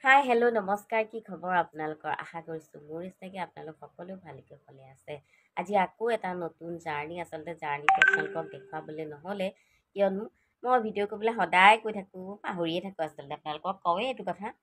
hi hello' নমস্কাৰ কি খবৰ আপোনালোকৰ আশা কৰিছোঁ মোৰ নিচিনাকৈ আপোনালোক সকলো ভালে কুশলে আছে আজি আকৌ এটা নতুন জাৰ্ণি আচলতে জাৰ্ণিটো আপোনালোকক দেখুৱাবলৈ নহ'লে কিয়নো মই ভিডিঅ' কৰিবলৈ সদায় কৈ থাকোঁ পাহৰিয়ে থাকোঁ আচলতে আপোনালোকক কওঁৱেই এইটো কথা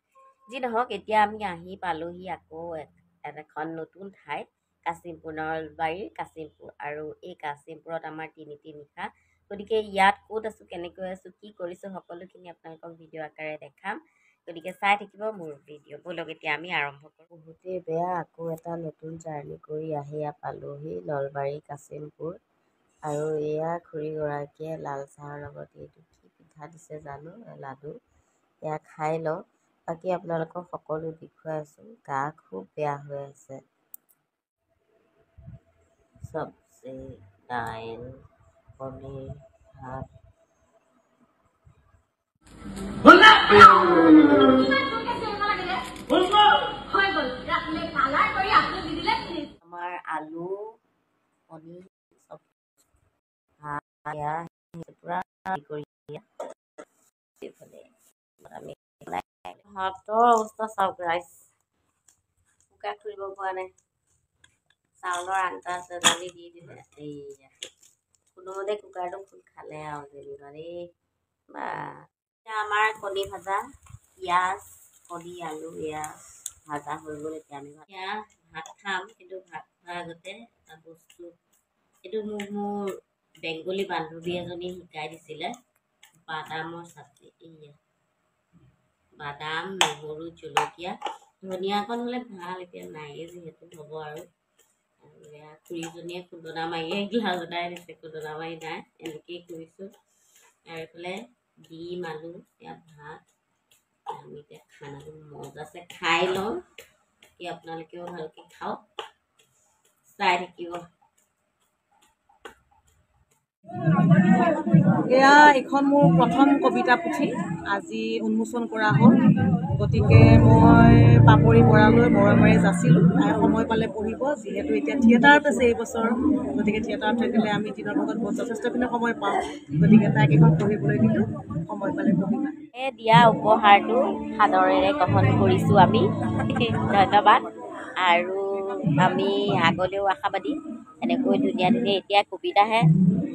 যি নহওক এতিয়া আমি আহি পালোহি আকৌ এখন নতুন ঠাইত কাশিমপুৰ নলবাৰীৰ কাশিমপুৰ আৰু এই কাশিমপুৰত আমাৰ তিনিটি নিশা গতিকে ইয়াত ক'ত আছোঁ কেনেকৈ আছোঁ কি কৰিছোঁ সকলোখিনি আপোনালোকক ভিডিঅ' আকাৰে দেখাম গতিকে চাই থাকিব মোৰ ভিডিঅ' ব'লক এতিয়া আমি আৰম্ভ কৰোঁ বহুতেই বেয়া আকৌ এটা নতুন জাৰ্ণি কৰি আহি পালোহি নলবাৰী কাশিমপুৰ আৰু এয়া খুৰীগৰাকীয়ে লাল চাহৰ লগত এইটো কি পিঠা দিছে জানো লাডু এয়া খাই লওঁ বাকী আপোনালোকক সকলো দেখুৱাই আছোঁ গা খুব বেয়া হৈ আছে চব্জি দাইল পনীৰ ভাত আমাৰ আলু পনীৰ পূৰা ভাতৰ অৱস্থা চাওক ৰাইচ কুকাৰ খুলিব পৰা নাই চাউলৰ আঞ্জা আছে দালি দি দিলে এইয়া কোনোমতে কুকাৰটো খোল খালে আৰু যেনিবা দেই বা আমাৰ কণী ভাজা পিঁয়াজ কণী আলু এয়া ভাজা হৈ গ'ল এতিয়া আমি এতিয়া ভাত খাম কিন্তু ভাত খোৱাৰ আগতে এটা বস্তু এইটো মোৰ বেংগলী বান্ধৱী এজনী শিকাই দিছিলে বাদামৰ চাটনি এয়া বাদাম নহৰু জলকীয়া ধনিয়া অকণ হ'লে ভাল এতিয়া নাইয়ে যিহেতু হ'ব আৰু এয়া খুৰীজনীয়ে খুন্দনা মাৰিয়ে গ্লাছ এটাই দিছে খুন্দনা মাৰি নাই এনেকৈয়ে কৰিছোঁ আৰু এইফালে ডিম আলু এয়া ভাত আমি এতিয়া খানাটো মজাছে খাই লওঁ কি আপোনালোকেও ভালকৈ খাওক চাই থাকিব এয়া এইখন মোৰ প্ৰথম কবিতা পুথি আজি উন্মোচন কৰা হ'ল গতিকে মই পাপৰি বৰালৈ মৰমেৰে যাচিলোঁ তাই সময় পালে পঢ়িব যিহেতু এতিয়া থিয়েটাৰত আছে এইবছৰ গতিকে থিয়েটাৰত থাকিলে আমি দিনৰ ভাগত বহুত যথেষ্টখিনি সময় পাওঁ গতিকে তাইক এখন পঢ়িবলৈ দিলোঁ সময় পালে পঢ়িবা এই দিয়া উপহাৰটো সাদৰেৰে গ্ৰহণ কৰিছোঁ আমি ধন্যবাদ আৰু আমি আগলৈও আশাবাদী এনেকৈ ধুনীয়া ধুনীয়া এতিয়া কবিতাহে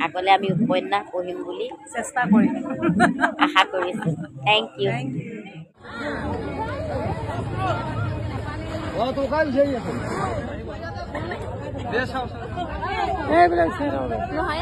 আগলৈ আমি উপন্যাস পঢ়িম বুলি চেষ্টা কৰিম আশা কৰিছোঁ থেংক ইউ নহয়